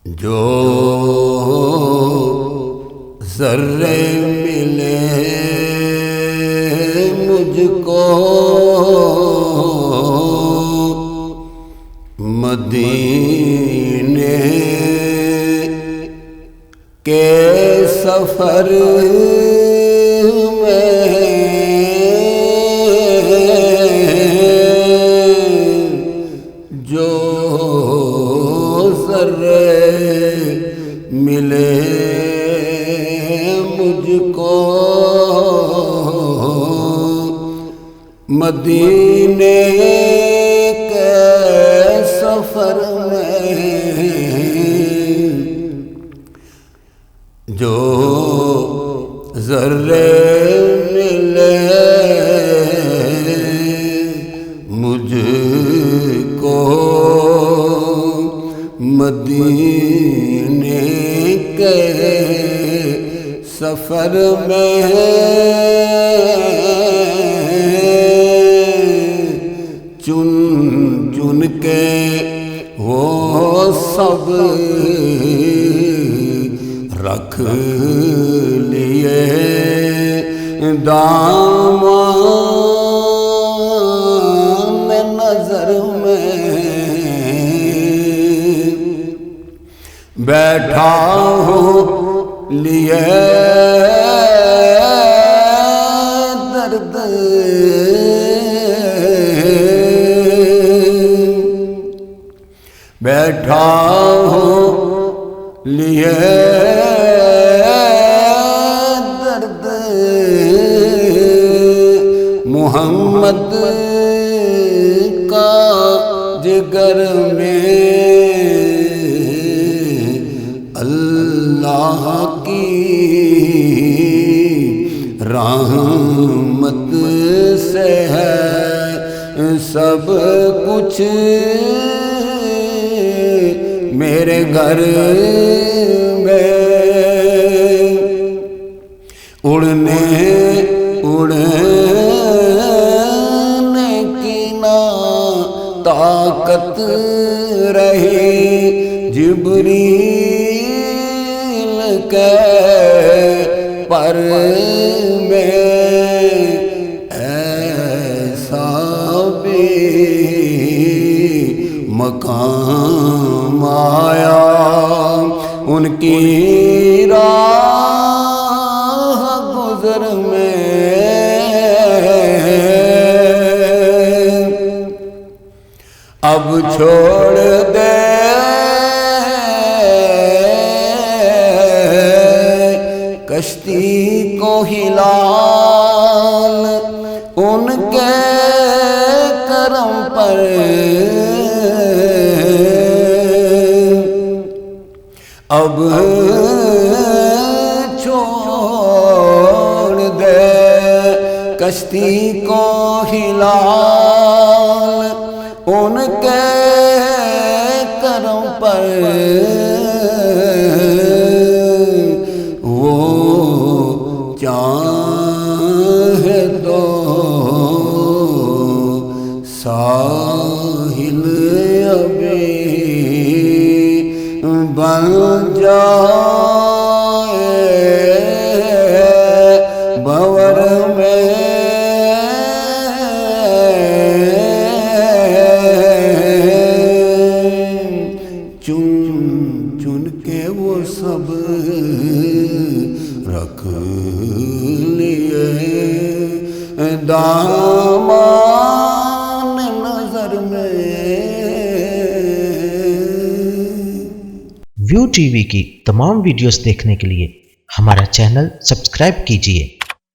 جو ذرے ملے مجھ کو مدینے کے سفر میں جو ذرے ملے مجھ کو مدینے کے سفر میں جو ذرے ملے مجھ کو مدینے کے سفر میں چن چن کے وہ سب رکھ لیے دامان نظر میں بیٹھا ہوں لیے درد بیٹھا ہوں لیے درد محمد کا جگر میں اللہ کی رحمت سے ہے سب کچھ میرے گھر میں اڑنے کی نہ طاقت رہی جبریل کے پر میں ایسا بھی مقام آیا ان کی راہ گزر میں اب چھوڑ دے کشتی کو ہلال ان کے کرم پر اب چھوڑ دے کشتی کو ہلال ان کے کرم پر وہ چاہے تو ساحل ابھی بن جائے بور میں چن چن کے وہ سب رکھ لیے دامان نظر میں۔ ویو ٹی وی کی تمام ویڈیوز دیکھنے کے لیے ہمارا چینل سبسکرائب کیجیے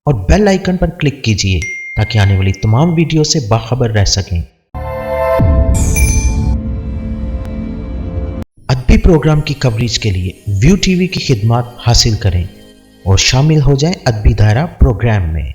اور بیل آئیکن پر کلک کیجیے تاکہ آنے والی تمام ویڈیو سے باخبر رہ سکیں۔ ادبی پروگرام کی کوریج کے لیے ویو ٹی وی کی خدمات حاصل کریں اور شامل ہو جائیں ادبی دائرہ پروگرام میں۔